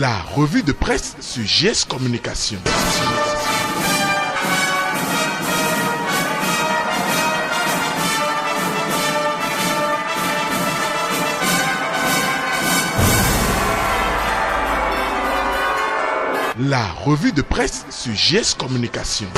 La revue de presse sur GS Communication. La revue de presse sur GS Communication.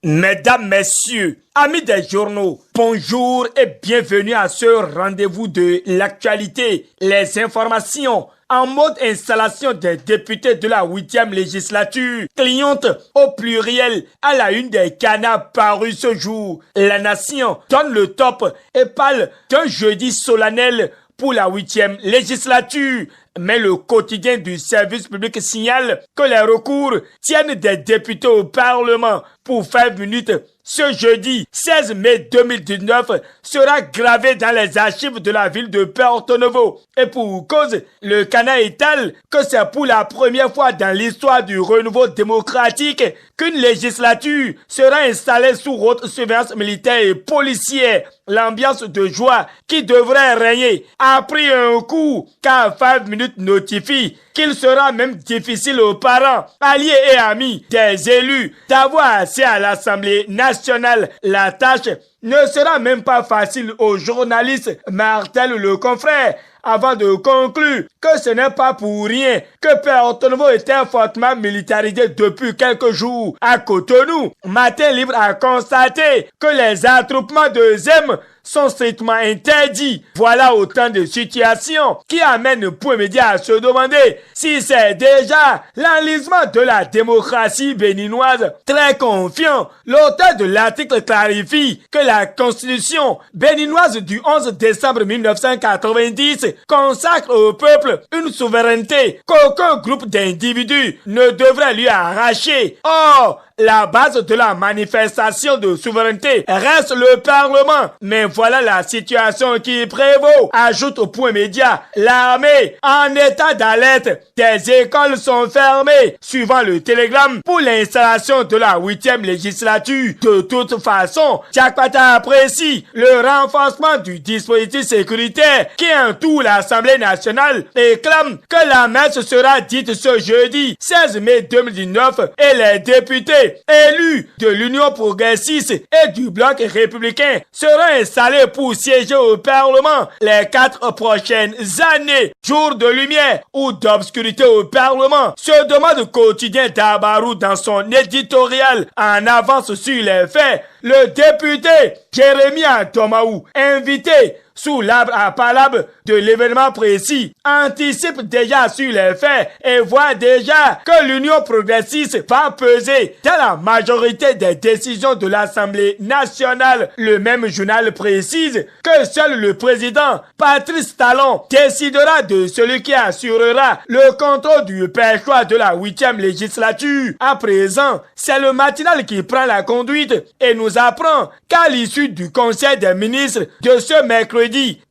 Mesdames, Messieurs, amis des journaux, bonjour et bienvenue à ce rendez-vous de l'actualité, les informations en mode installation des députés de la 8e législature, cliente au pluriel à la une des canards parus ce jour. La Nation donne le top et parle d'un jeudi solennel pour la 8e législature. Mais le quotidien du service public signale que les recours tiennent des députés au Parlement pour faire minute. Ce jeudi 16 mai 2019 sera gravé dans les archives de la ville de Porto-Novo. Et pour cause, le canard étale que c'est pour la première fois dans l'histoire du renouveau démocratique qu'une législature sera installée sous haute surveillance militaire et policière. L'ambiance de joie qui devrait régner a pris un coup car 5 minutes notifie qu'il sera même difficile aux parents, alliés et amis des élus d'avoir accès à l'Assemblée nationale. La tâche ne sera même pas facile aux journalistes, martèle le confrère, avant de conclure que ce n'est pas pour rien que Porto-Novo était fortement militarisé depuis quelques jours. À Cotonou, Matin Libre a constaté que les attroupements de ZEM sont strictement interdits. Voilà autant de situations qui amènent pour médias à se demander si c'est déjà l'enlisement de la démocratie béninoise. Très confiant, l'auteur de l'article clarifie que la constitution béninoise du 11 décembre 1990 consacre au peuple une souveraineté qu'aucun groupe d'individus ne devrait lui arracher. Or, la base de la manifestation de souveraineté reste le Parlement. Mais voilà la situation qui prévaut. Ajoute au point média, l'armée en état d'alerte. Des écoles sont fermées, suivant le télégramme, pour l'installation de la 8e législature. De toute façon, Jakpata apprécie le renforcement du dispositif sécuritaire qui entoure l'Assemblée nationale et clame que la messe sera dite ce jeudi 16 mai 2019 et les députés élus de l'Union progressiste et du bloc républicain seront installés pour siéger au Parlement les 4 prochaines années. Jour de lumière ou d'obscurité au Parlement, se demande quotidien Tabarou dans son éditorial. En avance sur les faits, le député Jérémy Tomaou, invité sous l'arbre à palabres de l'événement précis, anticipe déjà sur les faits et voit déjà que l'Union progressiste va peser dans la majorité des décisions de l'Assemblée nationale. Le même journal précise que seul le président Patrice Talon décidera de celui qui assurera le contrôle du perchoir de la 8e législature. À présent, c'est le matinal qui prend la conduite et nous apprend qu'à l'issue du Conseil des ministres de ce mercredi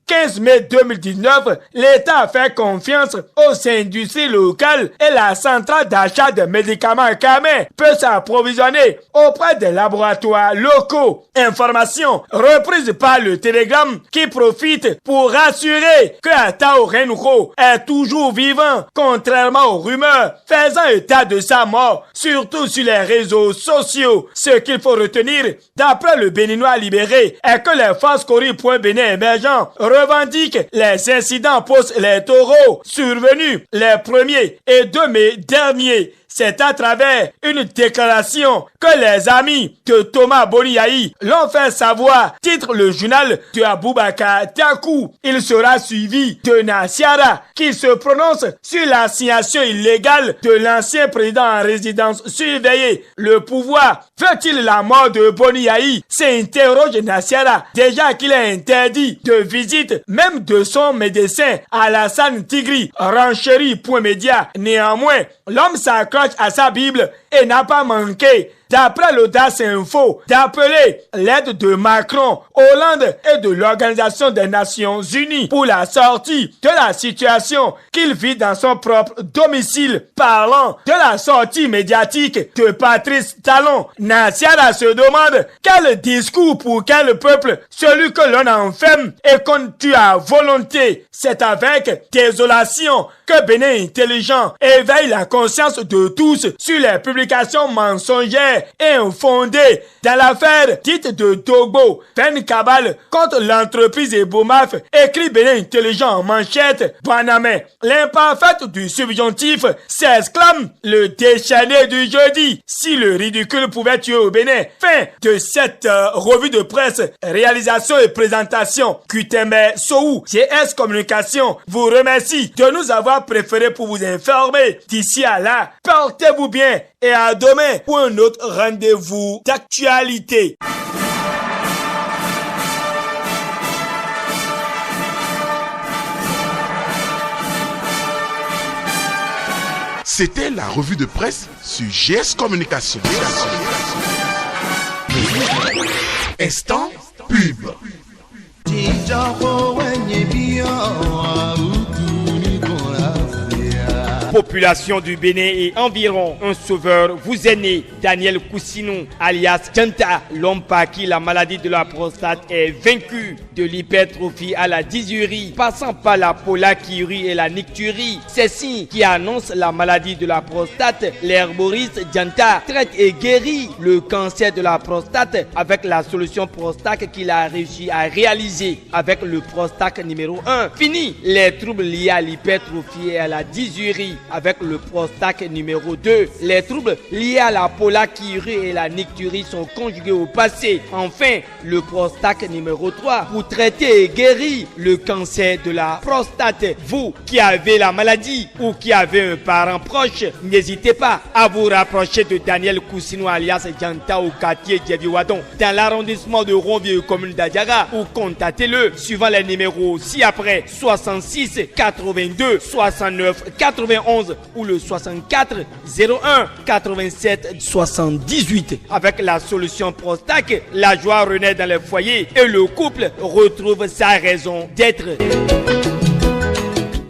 15 mai 2019, l'État a fait confiance aux industries locales et la centrale d'achat de médicaments Camé peut s'approvisionner auprès des laboratoires locaux. Information reprise par le télégramme qui profite pour rassurer que Atao Renouko est toujours vivant, contrairement aux rumeurs faisant état de sa mort, surtout sur les réseaux sociaux. Ce qu'il faut retenir, d'après le Béninois libéré, est que les forces Cori.Bénin émergents revendique les incidents post-électoraux survenus les 1er et 2 mai dernier. C'est à travers une déclaration que les amis de Thomas Boniaï l'ont fait savoir, titre le journal de Aboubakar Takou. Il sera suivi de Nassiara qui se prononce sur l'assignation illégale de l'ancien président en résidence surveillée. Le pouvoir veut-il la mort de Boniaï? S'interroge Nassiara, déjà qu'il est interdit de visite même de son médecin Alassane Tigri, renchéri.media. Néanmoins, l'homme s'accroche à sa Bible et n'a pas manqué, d'après l'Audace Info, d'appeler l'aide de Macron, Hollande et de l'Organisation des Nations Unies pour la sortie de la situation qu'il vit dans son propre domicile. Parlant de la sortie médiatique de Patrice Talon, Nassiara se demande quel discours pour quel peuple, celui que l'on enferme et qu'on tue à volonté. C'est avec désolation que Bénin Intelligent éveille la conscience de tous sur les publications mensongères et infondées dans l'affaire dite de Dogbo. Fait une cabale contre l'entreprise Ebomaf, écrit Bénin Intelligent en manchette. Banamé, l'imparfaite du subjonctif s'exclame le déchaîné du jeudi. Si le ridicule pouvait tuer au Bénin. Fin de cette revue de presse. Réalisation et présentation Kutembe Soou, GS Communication vous remercie de nous avoir préférés pour vous informer. D'ici à là, portez-vous bien et à demain pour un autre rendez-vous d'actualité. C'était la revue de presse sur GS Communication. Instant pub. Population du Bénin et environ, un sauveur vous est né, Daniel Koussinou, alias Djanta, l'homme par qui la maladie de la prostate est vaincue, de l'hypertrophie à la dysurie, passant par la pollakiurie et la nicturie. Ces signes qui annoncent la maladie de la prostate, l'herboriste Djanta traite et guérit le cancer de la prostate avec la solution Prostac qu'il a réussi à réaliser avec le Prostac numéro 1. Fini les troubles liés à l'hypertrophie et à la dysurie avec le Prostac numéro 2. Les troubles liés à la pollakiurie et la nicturie sont conjugués au passé. Enfin, le Prostac numéro 3 pour traiter et guérir le cancer de la prostate. Vous qui avez la maladie ou qui avez un parent proche, n'hésitez pas à vous rapprocher de Daniel Koussinou alias Djanta au quartier Djeviwadon dans l'arrondissement de Ronvieux, commune d'Adiaga, ou contactez-le suivant les numéros ci-après 66 82 69 91 ou le 64 01 87 78. Avec la solution Prostac, la joie renaît dans les foyers et le couple retrouve sa raison d'être.